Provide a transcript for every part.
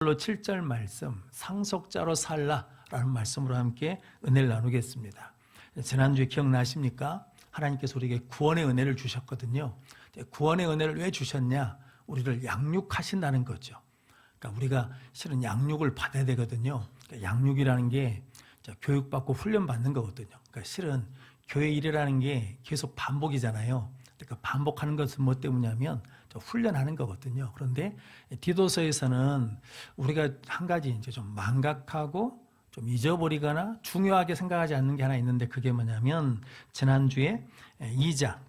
7절 말씀, 상속자로 살라라는 말씀으로 함께 은혜를 나누겠습니다. 지난주에 기억나십니까? 하나님께서 우리에게 구원의 은혜를 주셨거든요. 구원의 은혜를 왜 주셨냐? 우리를 양육하신다는 거죠. 그러니까 우리가 실은 양육을 받아야 되거든요. 그러니까 양육이라는 게 교육받고 훈련받는 거거든요. 그러니까 실은 교회 일이라는 게 계속 반복이잖아요. 그러니까 반복하는 것은 뭐 때문이냐면 훈련하는 거거든요. 그런데 디도서에서는 우리가 한 가지 이제 좀 망각하고 좀 잊어버리거나 중요하게 생각하지 않는 게 하나 있는데, 그게 뭐냐면 지난주에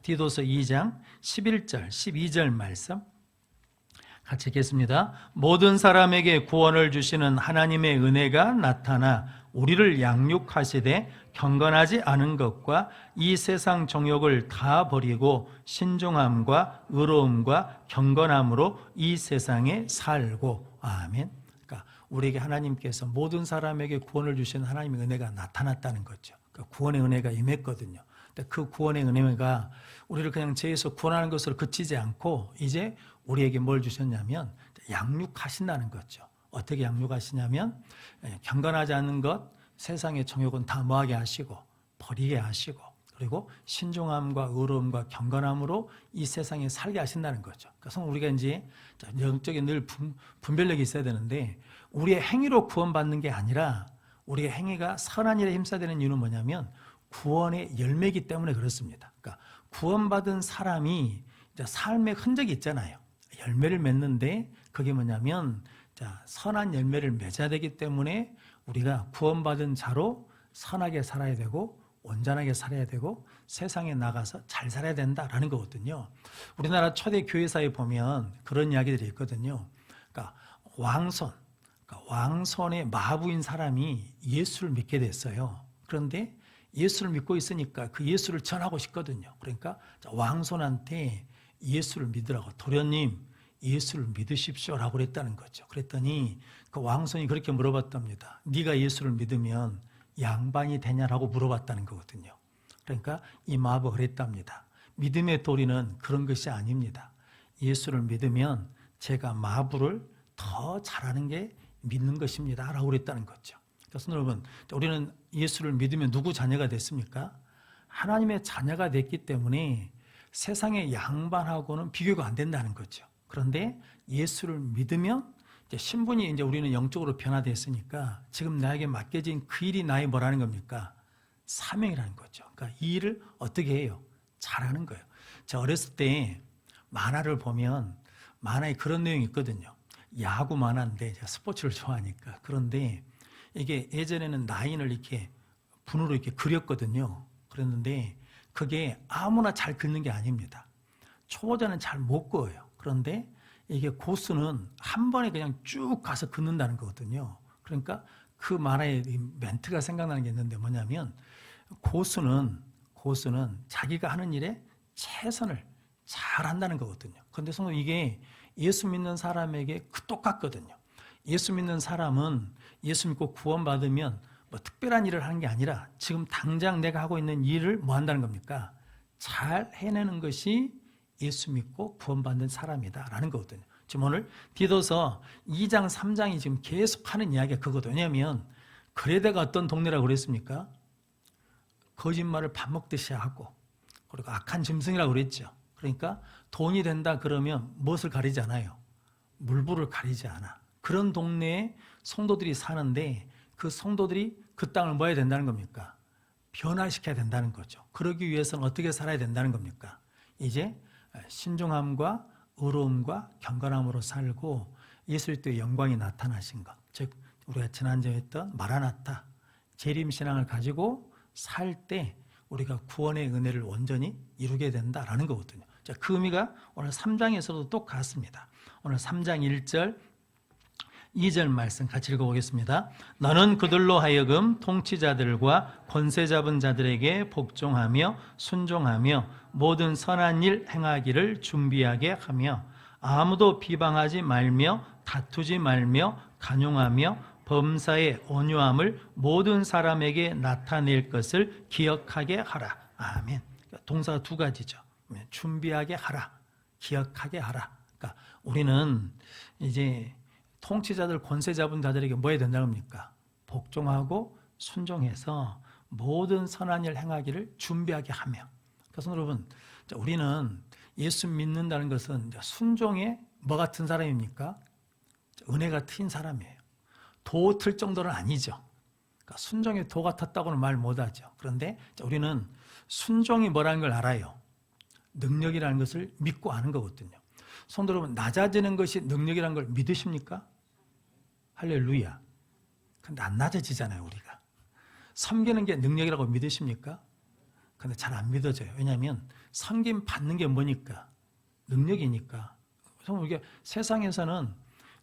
디도서 2장 11절 12절 말씀 같이 읽겠습니다. 모든 사람에게 구원을 주시는 하나님의 은혜가 나타나 우리를 양육하시되 경건하지 않은 것과 이 세상 정욕을 다 버리고 신중함과 의로움과 경건함으로 이 세상에 살고. 아멘. 그러니까 우리에게 하나님께서 모든 사람에게 구원을 주시는 하나님의 은혜가 나타났다는 거죠. 그러니까 구원의 은혜가 임했거든요. 근데 그 구원의 은혜가 우리를 그냥 죄에서 구원하는 것으로 그치지 않고 이제 우리에게 뭘 주셨냐면 양육하신다는 거죠. 어떻게 양육하시냐면 경건하지 않는 것, 세상의 정욕은 다 뭐하게 하시고 버리게 하시고, 그리고 신중함과 의로움과 경건함으로 이 세상에 살게 하신다는 거죠. 그래서 우리가 이제 영적인 늘 분별력이 있어야 되는데, 우리의 행위로 구원받는 게 아니라 우리의 행위가 선한 일에 힘써야 되는 이유는 뭐냐면 구원의 열매이기 때문에 그렇습니다. 그러니까 구원받은 사람이 삶의 흔적이 있잖아요. 열매를 맺는데 그게 뭐냐면 선한 열매를 맺어야 되기 때문에 우리가 구원받은 자로 선하게 살아야 되고 온전하게 살아야 되고 세상에 나가서 잘 살아야 된다라는 거거든요. 우리나라 초대 교회사에 보면 그런 이야기들이 있거든요. 그러니까 왕손의 마부인 사람이 예수를 믿게 됐어요. 그런데 예수를 믿고 있으니까 그 예수를 전하고 싶거든요. 그러니까 왕손한테 예수를 믿으라고, 도련님 예수를 믿으십시오라고 그랬다는 거죠. 그랬더니 그 왕손이 그렇게 물어봤답니다. 네가 예수를 믿으면 양반이 되냐라고 물어봤다는 거거든요. 그러니까 이 마부가 그랬답니다. 믿음의 도리는 그런 것이 아닙니다. 예수를 믿으면 제가 마부를 더 잘하는 게 믿는 것입니다 라고 그랬다는 거죠. 그래서 여러분, 우리는 예수를 믿으면 누구 자녀가 됐습니까? 하나님의 자녀가 됐기 때문에 세상의 양반하고는 비교가 안 된다는 거죠. 그런데 예수를 믿으면 신분이 이제 우리는 영적으로 변화됐으니까 지금 나에게 맡겨진 그 일이 나의 뭐라는 겁니까? 사명이라는 거죠. 그러니까 이 일을 어떻게 해요? 잘하는 거예요. 제가 어렸을 때 만화를 보면 만화에 그런 내용이 있거든요. 야구 만화인데 제가 스포츠를 좋아하니까. 그런데 이게 예전에는 라인을 이렇게 분으로 이렇게 그렸거든요. 그랬는데 그게 아무나 잘 그리는 게 아닙니다. 초보자는 잘 못 그어요. 그런데 이게 고수는 한 번에 그냥 쭉 가서 긋는다는 거거든요. 그러니까 그 만화의 멘트가 생각나는 게 있는데 뭐냐면 고수는 자기가 하는 일에 최선을 잘 한다는 거거든요. 그런데 성도, 이게 예수 믿는 사람에게 똑같거든요. 예수 믿는 사람은 예수 믿고 구원받으면 뭐 특별한 일을 하는 게 아니라 지금 당장 내가 하고 있는 일을 뭐 한다는 겁니까? 잘 해내는 것이 예수 믿고 구원받는 사람이다라는 거거든요. 지금 오늘 디도서 2장 3장이 지금 계속 하는 이야기가 그거거든요. 왜냐하면 그레데가 어떤 동네라고 그랬습니까? 거짓말을 밥 먹듯이 하고, 그리고 악한 짐승이라고 그랬죠. 그러니까 돈이 된다 그러면 무엇을 가리지 않아요? 물불을 가리지 않아. 그런 동네에 성도들이 사는데 그 성도들이 그 땅을 뭐 해야 된다는 겁니까? 변화시켜야 된다는 거죠. 그러기 위해서는 어떻게 살아야 된다는 겁니까? 이제 신중함과 의로움과 경건함으로 살고 예수 그리스도의 영광이 나타나신 것, 즉 우리가 지난주에 했던 마라나타 재림신앙을 가지고 살 때 우리가 구원의 은혜를 온전히 이루게 된다라는 거거든요. 자, 그 의미가 오늘 3장에서도 똑같습니다. 오늘 3장 1절 2절 말씀 같이 읽어보겠습니다. 너는 그들로 하여금 통치자들과 권세 잡은 자들에게 복종하며 순종하며 모든 선한 일 행하기를 준비하게 하며 아무도 비방하지 말며 다투지 말며 간용하며 범사의 온유함을 모든 사람에게 나타낼 것을 기억하게 하라. 아멘. 동사가 두 가지죠. 준비하게 하라, 기억하게 하라. 그러니까 우리는 이제 통치자들, 권세 잡은 자들에게 뭐 해야 된다는 겁니까? 복종하고 순종해서 모든 선한 일 행하기를 준비하게 하며. 그래서 여러분, 우리는 예수 믿는다는 것은 순종의 뭐 같은 사람입니까? 은혜가 트인 사람이에요. 도 틀 정도는 아니죠. 그러니까 순종의 도 같았다고는 말 못하죠. 그런데 우리는 순종이 뭐라는 걸 알아요. 능력이라는 것을 믿고 아는 거거든요. 성도 여러분, 낮아지는 것이 능력이라는 걸 믿으십니까? 할렐루야. 근데 안 낮아지잖아요, 우리가. 섬기는 게 능력이라고 믿으십니까? 근데 잘 안 믿어져요. 왜냐하면 섬김 받는 게 뭐니까? 능력이니까. 그래서 이게 세상에서는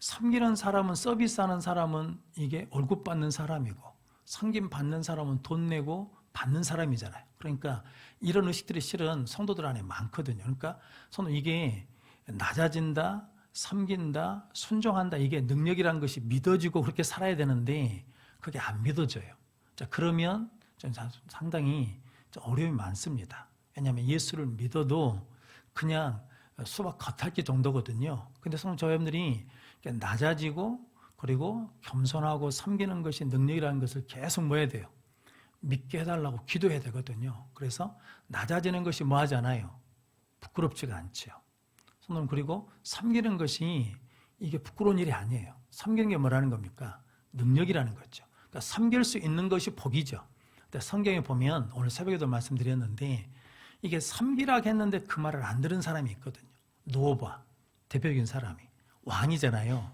섬기는 사람은, 서비스하는 사람은 이게 월급 받는 사람이고, 섬김 받는 사람은 돈 내고 받는 사람이잖아요. 그러니까 이런 의식들이 실은 성도들 안에 많거든요. 그러니까 성도 이게 낮아진다, 섬긴다, 순종한다, 이게 능력이라는 것이 믿어지고 그렇게 살아야 되는데 그게 안 믿어져요. 자, 그러면 상당히 어려움이 많습니다. 왜냐하면 예수를 믿어도 그냥 수박 겉핥기 정도거든요. 근데 성도 여러분들이 낮아지고 그리고 겸손하고 섬기는 것이 능력이라는 것을 계속 뭐 해야 돼요? 믿게 해달라고 기도해야 되거든요. 그래서 낮아지는 것이 뭐 하잖아요? 부끄럽지가 않죠. 그리고 섬기는 것이 이게 부끄러운 일이 아니에요. 섬기는 게 뭐라는 겁니까? 능력이라는 거죠. 그러니까 섬길 수 있는 것이 복이죠. 근데 성경에 보면 오늘 새벽에도 말씀드렸는데 이게 섬기라고 했는데 그 말을 안 들은 사람이 있거든요. 노바, 대표적인 사람이. 왕이잖아요.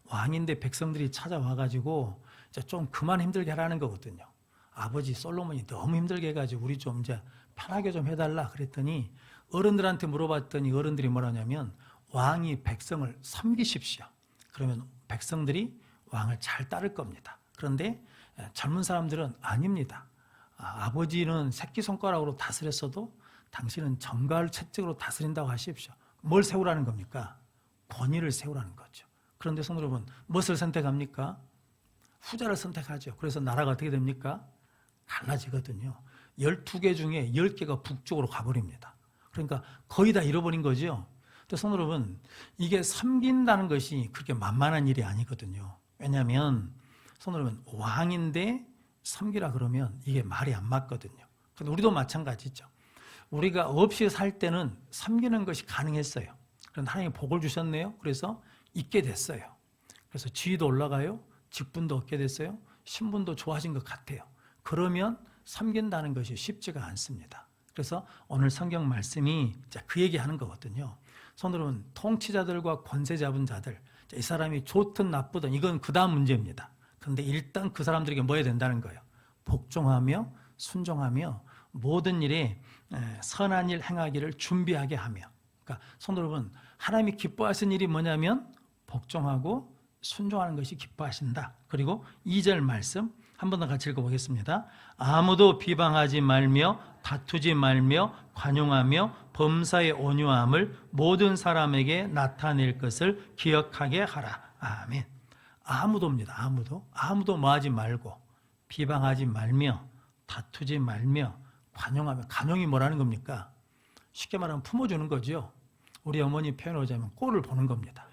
왕인데 백성들이 찾아와가지고 좀 그만 힘들게 하라는 거거든요. 아버지 솔로몬이 너무 힘들게 해가지고 우리 좀 이제 편하게 좀 해달라 그랬더니 어른들한테 물어봤더니 어른들이 뭐라냐면 왕이 백성을 섬기십시오. 그러면 백성들이 왕을 잘 따를 겁니다. 그런데 젊은 사람들은 아닙니다. 아버지는 새끼손가락으로 다스렸어도 당신은 정가를 채찍으로 다스린다고 하십시오. 뭘 세우라는 겁니까? 권위를 세우라는 거죠. 그런데 성도 여러분, 무엇을 선택합니까? 후자를 선택하죠. 그래서 나라가 어떻게 됩니까? 갈라지거든요. 12개 중에 10개가 북쪽으로 가버립니다. 그러니까 거의 다 잃어버린 거죠. 근데 성도 여러분, 이게 섬긴다는 것이 그렇게 만만한 일이 아니거든요. 왜냐하면 성도 여러분, 왕인데 섬기라 그러면 이게 말이 안 맞거든요. 근데 우리도 마찬가지죠. 우리가 없이 살 때는 섬기는 것이 가능했어요. 그런데 하나님이 복을 주셨네요. 그래서 있게 됐어요. 그래서 지위도 올라가요. 직분도 얻게 됐어요. 신분도 좋아진 것 같아요. 그러면 섬긴다는 것이 쉽지가 않습니다. 그래서 오늘 성경 말씀이 그 얘기하는 거거든요. 성도 여러분, 통치자들과 권세 잡은 자들, 이 사람이 좋든 나쁘든 이건 그 다음 문제입니다. 그런데 일단 그 사람들에게 뭐 해야 된다는 거예요? 복종하며 순종하며 모든 일에 선한 일 행하기를 준비하게 하며. 그러니까 성도 여러분, 하나님이 기뻐하시는 일이 뭐냐면 복종하고 순종하는 것이 기뻐하신다. 그리고 2절 말씀 한 번 더 같이 읽어보겠습니다. 아무도 비방하지 말며 다투지 말며 관용하며 범사의 온유함을 모든 사람에게 나타낼 것을 기억하게 하라. 아멘. 아무도입니다. 아무도 뭐 하지 말고 비방하지 말며 다투지 말며 관용하며. 관용이 뭐라는 겁니까? 쉽게 말하면 품어주는 거죠. 우리 어머니 표현을 하자면 꼴을 보는 겁니다.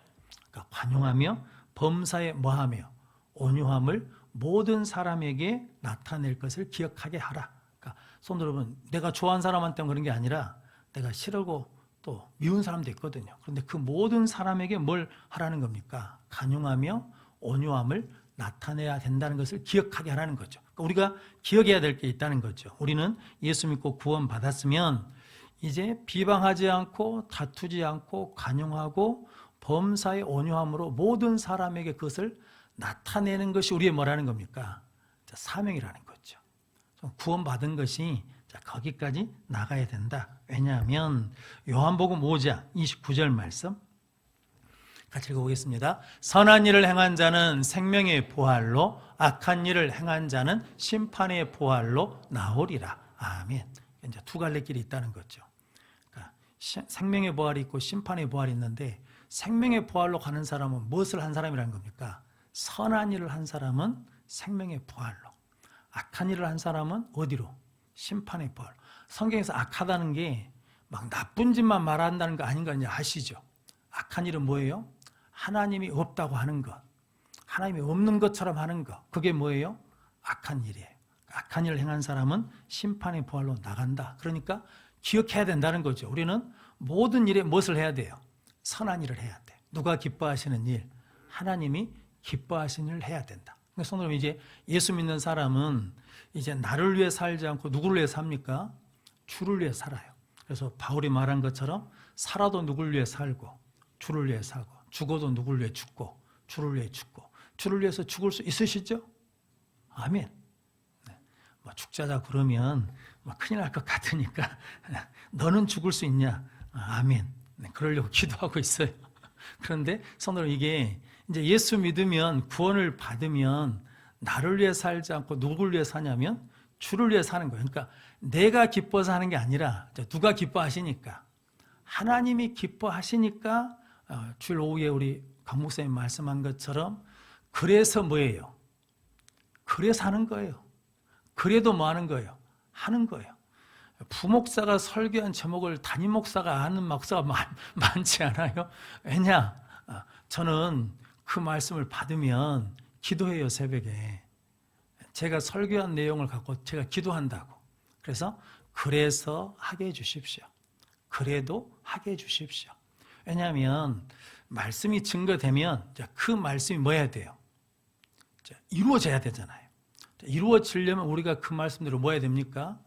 그러니까 관용하며 범사에 뭐하며 온유함을 모든 사람에게 나타낼 것을 기억하게 하라. 그러니까 성도 여러분, 내가 좋아하는 사람한테는 그런 게 아니라 내가 싫어하고 또 미운 사람도 있거든요. 그런데 그 모든 사람에게 뭘 하라는 겁니까? 관용하며 온유함을 나타내야 된다는 것을 기억하게 하라는 거죠. 그러니까 우리가 기억해야 될 게 있다는 거죠. 우리는 예수 믿고 구원 받았으면 이제 비방하지 않고 다투지 않고 관용하고 범사의 온유함으로 모든 사람에게 그것을 나타내는 것이 우리의 뭐라는 겁니까? 사명이라는 거죠. 구원받은 것이 거기까지 나가야 된다. 왜냐하면 요한복음 5장 29절 말씀 같이 읽어보겠습니다. 선한 일을 행한 자는 생명의 부활로, 악한 일을 행한 자는 심판의 부활로 나오리라. 아멘. 이제 두 갈래 길이 있다는 거죠. 그러니까 생명의 부활이 있고 심판의 부활이 있는데 생명의 부활로 가는 사람은 무엇을 한 사람이라는 겁니까? 선한 일을 한 사람은 생명의 부활로, 악한 일을 한 사람은 어디로? 심판의 부활로. 성경에서 악하다는 게 막 나쁜 짓만 말한다는 거 아닌가 이제 아시죠? 악한 일은 뭐예요? 하나님이 없다고 하는 것, 하나님이 없는 것처럼 하는 거, 그게 뭐예요? 악한 일이에요. 악한 일을 행한 사람은 심판의 부활로 나간다. 그러니까 기억해야 된다는 거죠. 우리는 모든 일에 무엇을 해야 돼요? 선한 일을 해야 돼. 누가 기뻐하시는 일, 하나님이 기뻐하시는 일을 해야 된다. 그래서 성도님, 이제 예수 믿는 사람은 이제 나를 위해 살지 않고 누구를 위해 삽니까? 주를 위해 살아요. 그래서 바울이 말한 것처럼 살아도 누구를 위해 살고, 주를 위해 사고, 죽어도 누구를 위해 죽고, 주를 위해 죽고, 주를 위해서 죽을 수 있으시죠? 아멘. 네. 뭐 죽자자 그러면 뭐 큰일 날 것 같으니까 너는 죽을 수 있냐? 아멘. 네, 그러려고 기도하고 있어요. 그런데 성도님, 이게 이제 예수 믿으면, 구원을 받으면 나를 위해 살지 않고 누구를 위해 사냐면 주를 위해 사는 거예요. 그러니까 내가 기뻐서 하는 게 아니라 누가 기뻐하시니까, 하나님이 기뻐하시니까, 주일 오후에 우리 강 목사님 말씀한 것처럼 그래서 뭐예요? 그래서 하는 거예요. 그래도 뭐 하는 거예요? 하는 거예요. 부목사가 설교한 제목을 담임 목사가 아는 목사가 많지 않아요? 왜냐? 저는 그 말씀을 받으면 기도해요, 새벽에. 제가 설교한 내용을 갖고 제가 기도한다고. 그래서 하게 해주십시오. 그래도 하게 해주십시오. 왜냐하면 말씀이 증거되면 그 말씀이 뭐 해야 돼요? 이루어져야 되잖아요. 이루어지려면 우리가 그 말씀대로 뭐 해야 됩니까?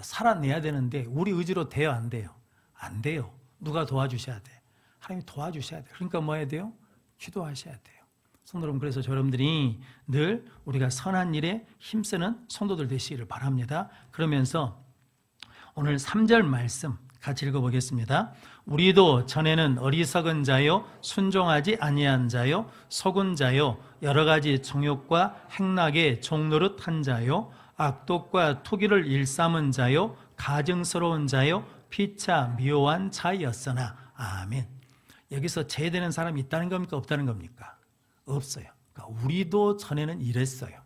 살아내야 되는데 우리 의지로 돼요, 안 돼요? 안 돼요. 누가 도와주셔야 돼? 하나님이 도와주셔야 돼요. 그러니까 뭐 해야 돼요? 기도하셔야 돼요. 성도 여러분, 그래서 여러분들이 늘 우리가 선한 일에 힘쓰는 성도들 되시기를 바랍니다. 그러면서 오늘 3절 말씀 같이 읽어보겠습니다. 우리도 전에는 어리석은 자요, 순종하지 아니한 자요, 속은 자요, 여러 가지 정욕과 행락에 종노릇한 자요, 악독과 투기를 일삼은 자요, 가증스러운 자요, 피차 미워한 자였으나. 아멘. 여기서 제되는 사람이 있다는 겁니까? 없다는 겁니까? 없어요. 그러니까 우리도 전에는 이랬어요.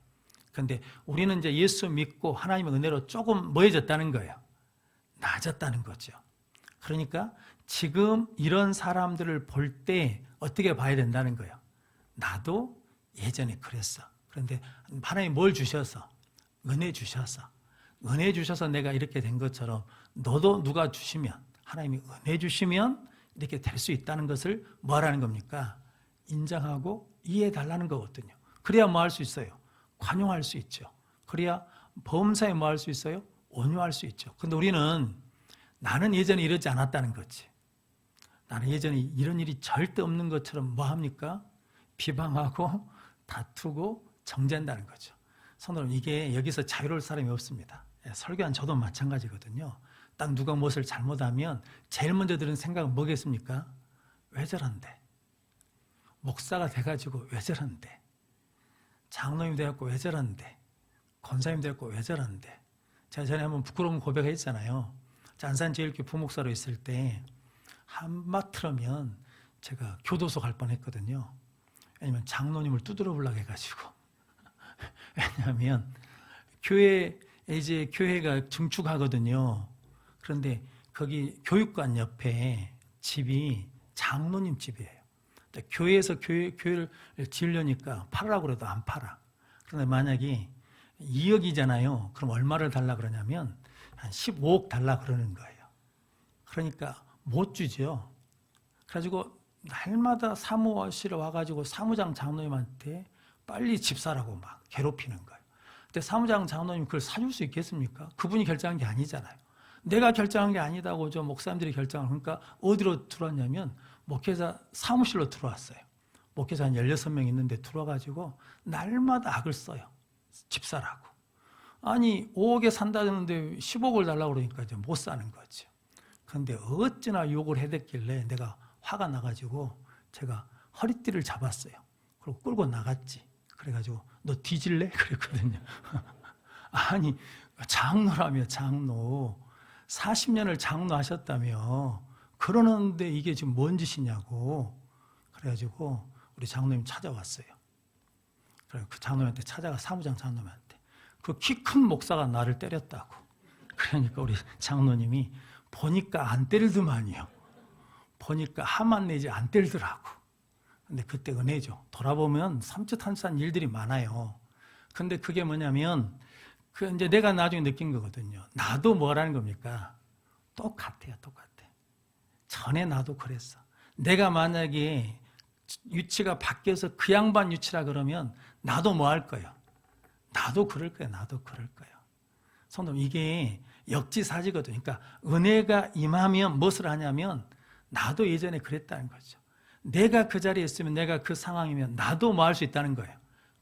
그런데 우리는 이제 예수 믿고 하나님의 은혜로 조금 뭐해졌다는 거예요. 나아졌다는 거죠. 그러니까 지금 이런 사람들을 볼 때 어떻게 봐야 된다는 거예요. 나도 예전에 그랬어. 그런데 하나님이 뭘 주셔서? 은혜 주셔서 내가 이렇게 된 것처럼 너도 누가 주시면, 하나님이 은혜 주시면 이렇게 될 수 있다는 것을 뭐 하라는 겁니까? 인정하고 이해해 달라는 거거든요. 그래야 뭐 할 수 있어요? 관용할 수 있죠. 그래야 범사에 뭐 할 수 있어요? 온유할 수 있죠. 근데 우리는 나는 예전에 이러지 않았다는 거지. 나는 예전에 이런 일이 절대 없는 것처럼 뭐 합니까? 비방하고 다투고 정죄한다는 거죠. 성도 여러분, 이게 여기서 자유로울 사람이 없습니다. 설교한 저도 마찬가지거든요. 딱 누가 무엇을 잘못하면 제일 먼저 드는 생각은 뭐겠습니까? 왜 저런데? 목사가 돼가지고 왜 저런데? 장로님 돼갖고 왜 저런데? 권사님 돼갖고 왜 저런데? 제가 전에 한번 부끄러운 고백했잖아요. 안산제일교회 부목사로 있을 때 한마트면 제가 교도소 갈 뻔했거든요. 왜냐면 장로님을 두드려 보려고 해가지고. 왜냐하면 교회가 증축하거든요. 그런데 거기 교육관 옆에 집이 장로님 집이에요. 교회에서 교회를 지으려니까 팔으라고 그래도 안 팔아. 그런데 만약에 2억이잖아요. 그럼 얼마를 달라 그러냐면 한 15억 달라 그러는 거예요. 그러니까 못 주죠. 그래가지고 날마다 사무실에 와가지고 사무장 장로님한테 빨리 집 사라고 막 괴롭히는 거예요. 근데 사무장 장로님 그걸 사줄 수 있겠습니까? 그분이 결정한 게 아니잖아요. 내가 결정한 게 아니다고 저 목사님들이 결정을. 그러니까 어디로 들어왔냐면 목회자 사무실로 들어왔어요. 목회자 한 16명 있는데 들어와가지고 날마다 악을 써요. 집 사라고. 아니 5억에 산다는데 10억을 달라고 그러니까 이제 못 사는 거죠. 그런데 어찌나 욕을 해댔길래 내가 화가 나가지고 제가 허리띠를 잡았어요. 그리고 끌고 나갔지. 그래가지고 너 뒤질래? 그랬거든요. 아니 장로라며, 장로 40년을 장로하셨다며 그러는데 이게 지금 뭔 짓이냐고. 그래가지고 우리 장로님 찾아왔어요. 그래 그 장로님한테 찾아가, 사무장 장로님한테 그 키 큰 목사가 나를 때렸다고. 그러니까 우리 장로님이 보니까 안 때리더만요. 보니까 화만 내지 안 때리더라고. 근데 그때 은혜죠. 돌아보면 섬찟한산 일들이 많아요. 근데 그게 뭐냐면 그 이제 내가 나중에 느낀 거거든요. 나도 뭐라는 겁니까? 똑같아요, 똑같아. 전에 나도 그랬어. 내가 만약에 유치가 바뀌어서 그 양반 유치라 그러면 나도 뭐 할 거예요? 나도 그럴 거예요, 나도 그럴 거예요. 성도 이게 역지사지거든요. 그러니까 은혜가 임하면 무엇을 하냐면 나도 예전에 그랬다는 거죠. 내가 그 자리에 있으면 내가 그 상황이면 나도 뭐 할 수 있다는 거예요.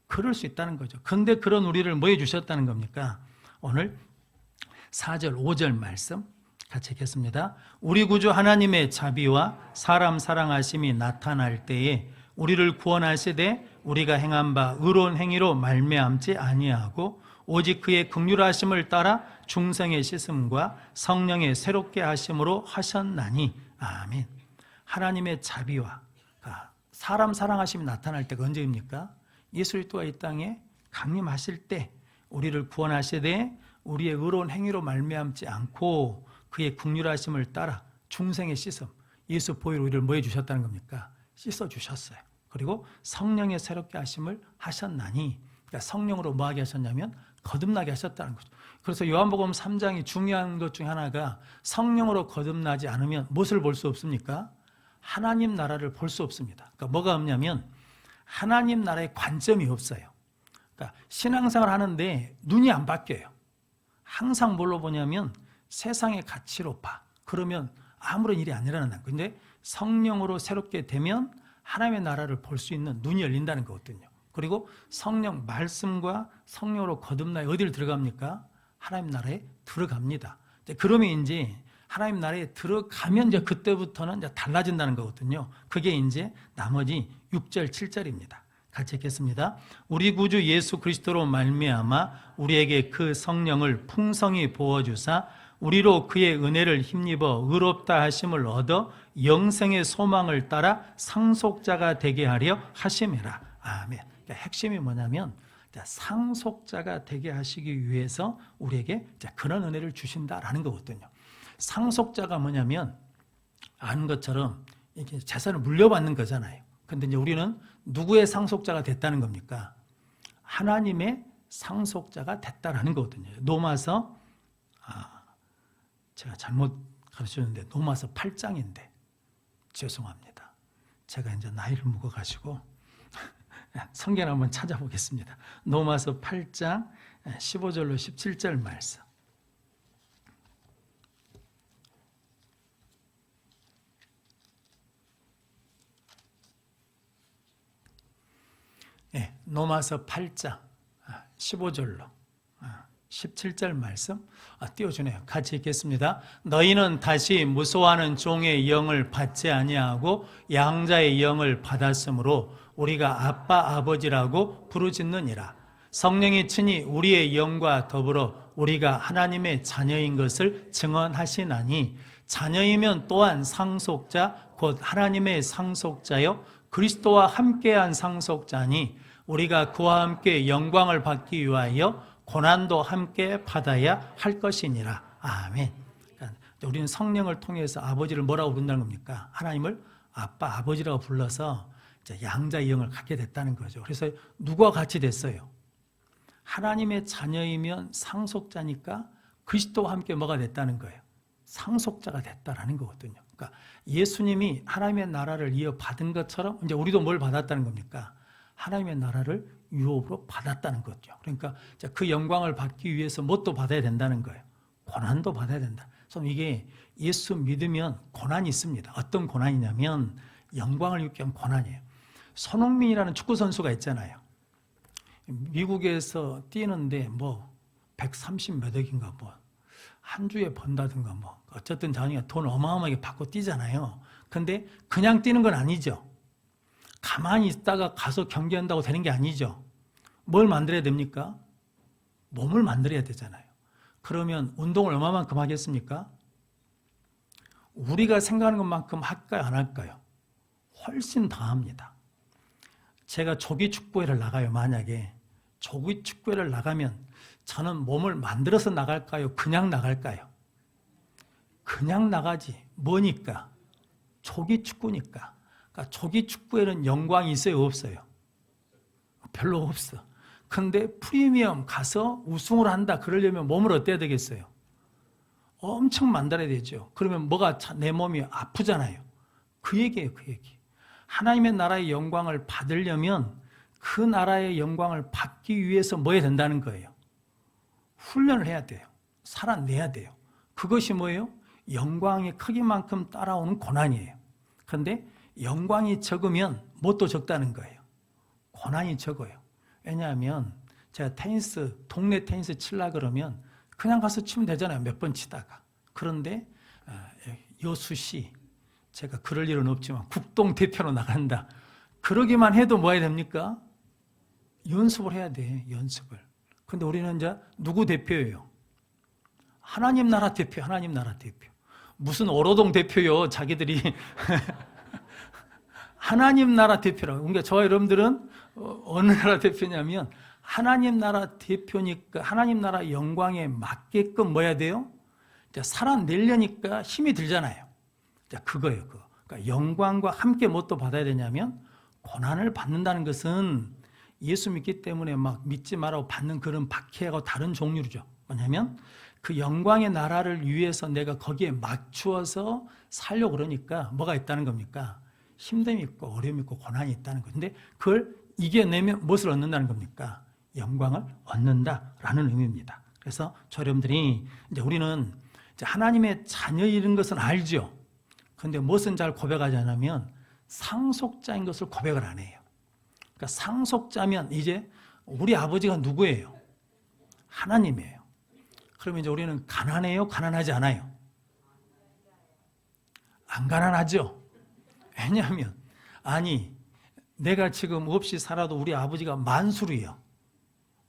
그럴 수 있다는 거죠. 그런데 그런 우리를 뭐 해주셨다는 겁니까? 오늘 4절 5절 말씀 같이 읽겠습니다. 우리 구주 하나님의 자비와 사람 사랑하심이 나타날 때에 우리를 구원하시되 우리가 행한 바 의로운 행위로 말미암지 아니하고 오직 그의 긍휼하심을 따라 중생의 씻음과 성령의 새롭게 하심으로 하셨나니. 아멘. 하나님의 자비와 사람 사랑하심이 나타날 때가 언제입니까? 예수 그리스도가 이 땅에 강림하실 때 우리를 구원하시되 우리의 의로운 행위로 말미암지 않고 그의 긍휼하심을 따라 중생의 씻음, 예수 보혈로 우리를 뭐 해주셨다는 겁니까? 씻어주셨어요. 그리고 성령의 새롭게 하심을 하셨나니, 그러니까 성령으로 뭐 하게 하셨냐면 거듭나게 하셨다는 거죠. 그래서 요한복음 3장이 중요한 것 중에 하나가 성령으로 거듭나지 않으면 무엇을 볼 수 없습니까? 하나님 나라를 볼 수 없습니다. 그러니까 뭐가 없냐면 하나님 나라의 관점이 없어요. 그러니까 신앙생활 하는데 눈이 안 바뀌어요. 항상 뭘로 보냐면 세상의 가치로 봐. 그러면 아무런 일이 안 일어난다. 근데 성령으로 새롭게 되면 하나님의 나라를 볼 수 있는 눈이 열린다는 거거든요. 그리고 성령 말씀과 성령으로 거듭나야 어디를 들어갑니까? 하나님 나라에 들어갑니다. 그러면 이제 하나님 나라에 들어가면 이제 그때부터는 이제 달라진다는 거거든요. 그게 이제 나머지 6절, 7절입니다. 같이 읽겠습니다. 우리 구주 예수 그리스도로 말미암아 우리에게 그 성령을 풍성히 부어주사 우리로 그의 은혜를 힘입어 의롭다 하심을 얻어 영생의 소망을 따라 상속자가 되게 하려 하심이라. 아멘. 그러니까 핵심이 뭐냐면 상속자가 되게 하시기 위해서 우리에게 그런 은혜를 주신다라는 거거든요. 상속자가 뭐냐면 아는 것처럼 이렇게 재산을 물려받는 거잖아요. 근데 이제 우리는 누구의 상속자가 됐다는 겁니까? 하나님의 상속자가 됐다라는 거거든요. 로마서 제가 잘못 가르쳤는데 로마서 8장인데 죄송합니다. 제가 이제 나이를 먹어가지고 성경 한번 찾아보겠습니다. 로마서 8장 15절로 17절 말씀. 로마서 8장 15절로 17절 말씀 띄워주네요. 같이 읽겠습니다. 너희는 다시 무소하는 종의 영을 받지 아니하고 양자의 영을 받았으므로 우리가 아빠 아버지라고 부르짖느니라. 성령이 친히 우리의 영과 더불어 우리가 하나님의 자녀인 것을 증언하시나니 자녀이면 또한 상속자 곧 하나님의 상속자요 그리스도와 함께한 상속자니 우리가 그와 함께 영광을 받기 위하여 고난도 함께 받아야 할 것이니라. 아멘. 그러니까 우리는 성령을 통해서 아버지를 뭐라고 부른다는 겁니까? 하나님을 아빠, 아버지라고 불러서 양자의 영을 갖게 됐다는 거죠. 그래서 누구와 같이 됐어요? 하나님의 자녀이면 상속자니까 그리스도와 함께 뭐가 됐다는 거예요? 상속자가 됐다라는 거거든요. 그러니까 예수님이 하나님의 나라를 이어받은 것처럼 이제 우리도 뭘 받았다는 겁니까? 하나님의 나라를 유업으로 받았다는 거죠. 그러니까 그 영광을 받기 위해서 뭣도 받아야 된다는 거예요. 고난도 받아야 된다. 그래서 이게 예수 믿으면 고난이 있습니다. 어떤 고난이냐면 영광을 입게 하는 고난이에요. 손흥민이라는 축구 선수가 있잖아요. 미국에서 뛰는데 130 몇 억인가 한 주에 번다든가 어쨌든 자기가 돈 어마어마하게 받고 뛰잖아요. 근데 그냥 뛰는 건 아니죠. 가만히 있다가 가서 경기한다고 되는 게 아니죠. 뭘 만들어야 됩니까? 몸을 만들어야 되잖아요. 그러면 운동을 얼마만큼 하겠습니까? 우리가 생각하는 것만큼 할까요? 안 할까요? 훨씬 더 합니다. 제가 조기 축구회를 나가요. 만약에 조기 축구회를 나가면 저는 몸을 만들어서 나갈까요? 그냥 나갈까요? 그냥 나가지. 뭐니까? 조기 축구니까. 그러니까 조기 축구에는 영광이 있어요, 없어요? 별로 없어. 근데 프리미엄 가서 우승을 한다 그러려면 몸을 어때야 되겠어요? 엄청 만들어야 되죠. 그러면 뭐가 내 몸이 아프잖아요. 그 얘기예요, 그 얘기. 하나님의 나라의 영광을 받으려면 그 나라의 영광을 받기 위해서 뭐 해야 된다는 거예요? 훈련을 해야 돼요. 살아내야 돼요. 그것이 뭐예요? 영광의 크기만큼 따라오는 고난이에요. 그런데 영광이 적으면 뭣도 적다는 거예요. 고난이 적어요. 왜냐하면 제가 동네 테니스 치려고 그러면 그냥 가서 치면 되잖아요. 몇 번 치다가. 그런데 여수시, 제가 그럴 일은 없지만 국동대표로 나간다. 그러기만 해도 뭐 해야 됩니까? 연습을 해야 돼, 연습을. 근데 우리는 이제 누구 대표예요? 하나님 나라 대표, 하나님 나라 대표. 무슨 오로동 대표요, 자기들이. 하나님 나라 대표라고. 그러니까 저와 여러분들은 어느 나라 대표냐면 하나님 나라 대표니까 하나님 나라 영광에 맞게끔 뭐 해야 돼요? 살아내려니까 힘이 들잖아요. 그거예요, 그거. 그러니까 영광과 함께 뭣도 받아야 되냐면 고난을 받는다는 것은 예수 믿기 때문에 막 믿지 말라고 받는 그런 박해하고 다른 종류죠. 뭐냐면 그 영광의 나라를 위해서 내가 거기에 맞추어서 살려고 그러니까 뭐가 있다는 겁니까? 힘듦이 있고 어려움이 있고 고난이 있다는 거예요. 근데 그걸 이겨내면 무엇을 얻는다는 겁니까? 영광을 얻는다라는 의미입니다. 그래서 여러분들이 이제 우리는 이제 하나님의 자녀인 것은 알죠. 그런데 무엇은 잘 고백하지 않으면 상속자인 것을 고백을 안 해요. 그러니까 상속자면 이제 우리 아버지가 누구예요? 하나님이에요. 그러면 이제 우리는 가난해요? 가난하지 않아요? 안 가난하죠? 왜냐하면 내가 지금 없이 살아도 우리 아버지가 만수르예요.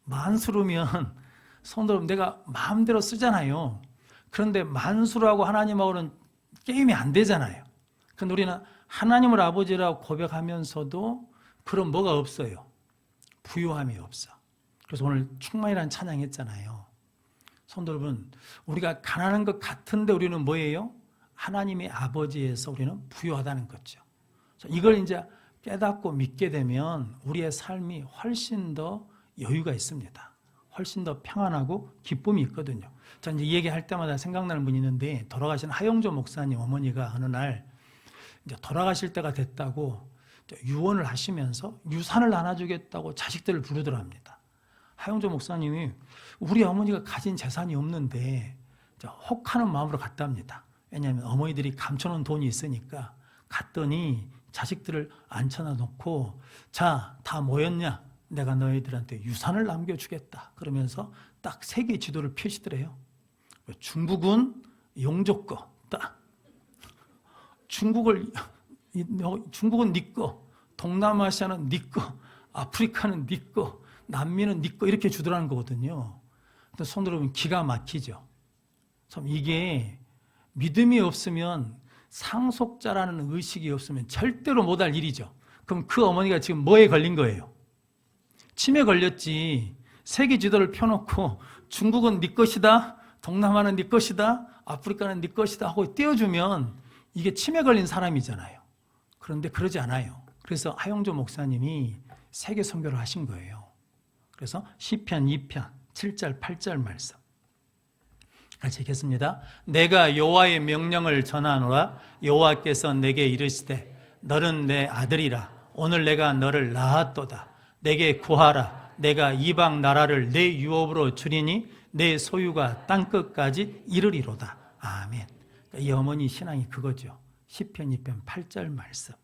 만수르면 손들어 내가 마음대로 쓰잖아요. 그런데 만수르하고 하나님하고는 게임이 안 되잖아요. 그런데 우리는 하나님을 아버지라고 고백하면서도 그런 뭐가 없어요. 부유함이 없어. 그래서 오늘 충만이라는 찬양했잖아요. 성도 여러분, 우리가 가난한 것 같은데 우리는 뭐예요? 하나님의 아버지에서 우리는 부유하다는 거죠. 이걸 이제 깨닫고 믿게 되면 우리의 삶이 훨씬 더 여유가 있습니다. 훨씬 더 평안하고 기쁨이 있거든요. 저 이제 이 얘기할 때마다 생각나는 분이 있는데 돌아가신 하영조 목사님 어머니가 어느 날 이제 돌아가실 때가 됐다고 유언을 하시면서 유산을 나눠주겠다고 자식들을 부르더랍니다. 하영조 목사님이 우리 어머니가 가진 재산이 없는데 혹하는 마음으로 갔답니다. 왜냐하면 어머니들이 감춰놓은 돈이 있으니까 갔더니 자식들을 앉혀놔 놓고 자, 다 모였냐? 내가 너희들한테 유산을 남겨주겠다. 그러면서 딱 3개 지도를 펴시더래요. 중국은 용조 거, 딱. 중국은 네 거, 동남아시아는 네 거, 아프리카는 네 거, 남미는 네 거 이렇게 주더라는 거거든요. 근데 손들어 보면 기가 막히죠. 참 이게 믿음이 없으면 상속자라는 의식이 없으면 절대로 못할 일이죠. 그럼 그 어머니가 지금 뭐에 걸린 거예요? 침에 걸렸지. 세계 지도를 펴놓고 중국은 네 것이다, 동남아는 네 것이다, 아프리카는 네 것이다 하고 띄워주면 이게 침에 걸린 사람이잖아요. 그런데 그러지 않아요. 그래서 하영조 목사님이 세계 선교를 하신 거예요. 그래서 시편 2편 7절 8절 말씀 같이 읽겠습니다. 내가 여호와의 명령을 전하노라. 여호와께서 내게 이르시되 너는 내 아들이라. 오늘 내가 너를 낳았도다. 내게 구하라. 내가 이방 나라를 내 유업으로 주리니 내 소유가 땅끝까지 이르리로다. 아멘. 이 어머니 신앙이 그거죠. 시편 2편 8절 말씀.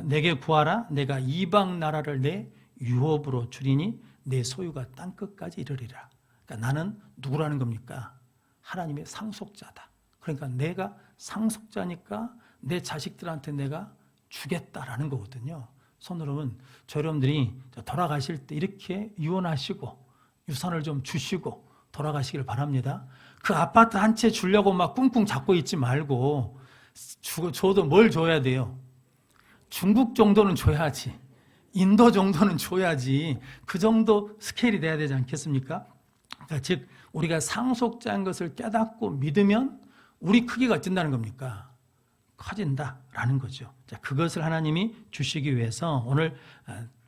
내게 구하라. 내가 이방 나라를 내 유업으로 주리니 내 소유가 땅끝까지 이르리라. 그러니까 나는 누구라는 겁니까? 하나님의 상속자다. 그러니까 내가 상속자니까 내 자식들한테 내가 주겠다라는 거거든요. 손으로는 여러분들이 돌아가실 때 이렇게 유언하시고 유산을 좀 주시고 돌아가시길 바랍니다. 그 아파트 한 채 주려고 막 꿍꿍 잡고 있지 말고 줘도 뭘 줘야 돼요? 중국 정도는 줘야지. 인도 정도는 줘야지. 그 정도 스케일이 돼야 되지 않겠습니까? 그러니까 즉 우리가 상속자인 것을 깨닫고 믿으면 우리 크기가 어쩐다는 겁니까? 커진다라는 거죠. 자, 그것을 하나님이 주시기 위해서 오늘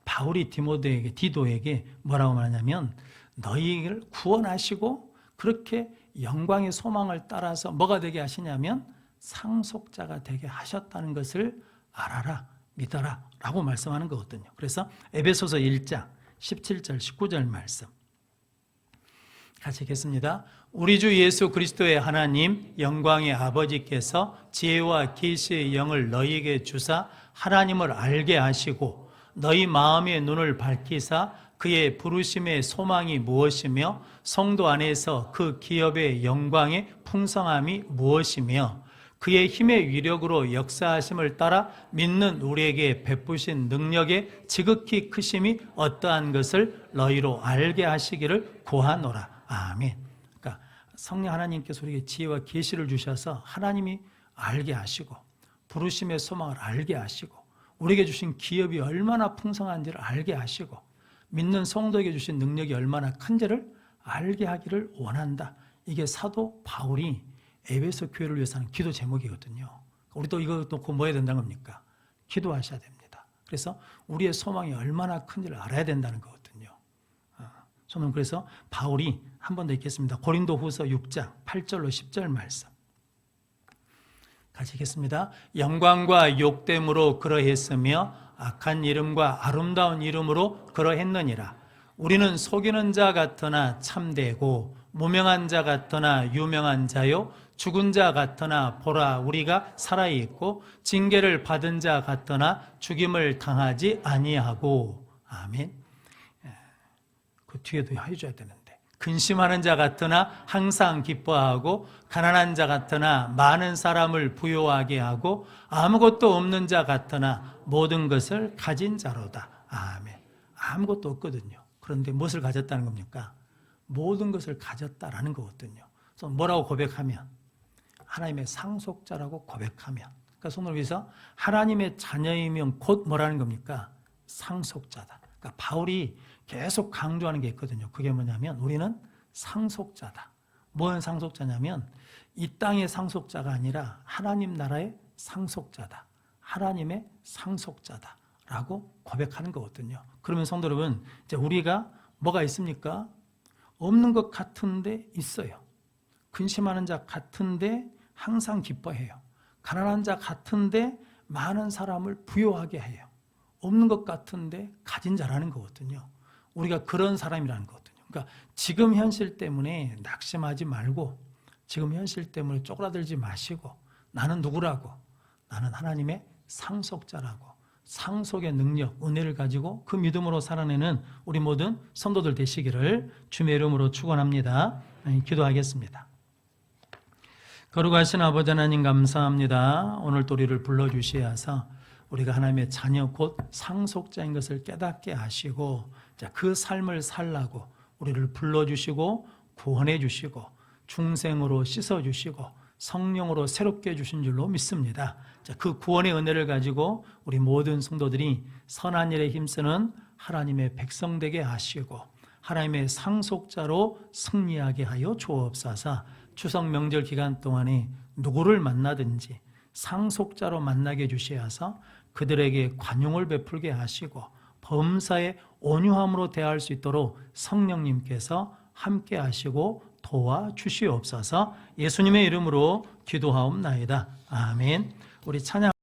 바울이 디도에게 뭐라고 말하냐면 너희를 구원하시고 그렇게 영광의 소망을 따라서 뭐가 되게 하시냐면 상속자가 되게 하셨다는 것을 알아라, 믿어라 라고 말씀하는 거거든요. 그래서 에베소서 1장 17절 19절 말씀 같이 읽겠습니다. 우리 주 예수 그리스도의 하나님 영광의 아버지께서 지혜와 계시의 영을 너희에게 주사 하나님을 알게 하시고 너희 마음의 눈을 밝히사 그의 부르심의 소망이 무엇이며 성도 안에서 그 기업의 영광의 풍성함이 무엇이며 그의 힘의 위력으로 역사하심을 따라 믿는 우리에게 베푸신 능력의 지극히 크심이 어떠한 것을 너희로 알게 하시기를 구하노라. 아멘. 그러니까 성령 하나님께서 우리에게 지혜와 계시를 주셔서 하나님이 알게 하시고 부르심의 소망을 알게 하시고 우리에게 주신 기업이 얼마나 풍성한지를 알게 하시고 믿는 성도에게 주신 능력이 얼마나 큰지를 알게 하기를 원한다. 이게 사도 바울이 에베소 교회를 위해서 하는 기도 제목이거든요. 우리도 이거 놓고 뭐 해야 된다는 겁니까? 기도하셔야 됩니다. 그래서 우리의 소망이 얼마나 큰지를 알아야 된다는 거거든요. 저는 그래서 바울이 한 번 더 읽겠습니다. 고린도 후서 6장 8절로 10절 말씀 같이 읽겠습니다. 영광과 욕됨으로 그러했으며 악한 이름과 아름다운 이름으로 그러했느니라. 우리는 속이는 자 같으나 참되고 무명한 자 같으나 유명한 자요 죽은 자 같으나 보라 우리가 살아있고 징계를 받은 자 같으나 죽임을 당하지 아니하고. 아멘. 그 뒤에도 해줘야 되는데 근심하는 자 같으나 항상 기뻐하고 가난한 자 같으나 많은 사람을 부요하게 하고 아무것도 없는 자 같으나 모든 것을 가진 자로다. 아멘. 아무것도 없거든요. 그런데 무엇을 가졌다는 겁니까? 모든 것을 가졌다라는 거거든요. 그래서 뭐라고 고백하면? 하나님의 상속자라고 고백하면. 그러니까 손을 위해서 하나님의 자녀이면 곧 뭐라는 겁니까? 상속자다. 그러니까 바울이 계속 강조하는 게 있거든요. 그게 뭐냐면 우리는 상속자다. 뭔 상속자냐면 이 땅의 상속자가 아니라 하나님 나라의 상속자다. 하나님의 상속자다라고 고백하는 거거든요. 그러면 성도 여러분, 이제 우리가 뭐가 있습니까? 없는 것 같은데 있어요. 근심하는 자 같은데 항상 기뻐해요. 가난한 자 같은데 많은 사람을 부요하게 해요. 없는 것 같은데 가진 자라는 거거든요. 우리가 그런 사람이라는 거거든요. 그러니까 지금 현실 때문에 낙심하지 말고 지금 현실 때문에 쪼그라들지 마시고 나는 누구라고? 나는 하나님의 상속자라고. 상속의 능력, 은혜를 가지고 그 믿음으로 살아내는 우리 모든 성도들 되시기를 주님의 이름으로 축원합니다. 기도하겠습니다. 거룩하신 아버지 하나님 감사합니다. 오늘 또 우리를 불러주시어서 우리가 하나님의 자녀 곧 상속자인 것을 깨닫게 하시고 그 삶을 살라고 우리를 불러주시고 구원해 주시고 중생으로 씻어주시고 성령으로 새롭게 해주신 줄로 믿습니다. 그 구원의 은혜를 가지고 우리 모든 성도들이 선한 일에 힘쓰는 하나님의 백성 되게 하시고 하나님의 상속자로 승리하게 하여 주옵소서. 추석 명절 기간 동안에 누구를 만나든지 상속자로 만나게 해주시어서 그들에게 관용을 베풀게 하시고 범사에 온유함으로 대할 수 있도록 성령님께서 함께 하시고 도와주시옵소서. 예수님의 이름으로 기도하옵나이다. 아멘. 우리 찬양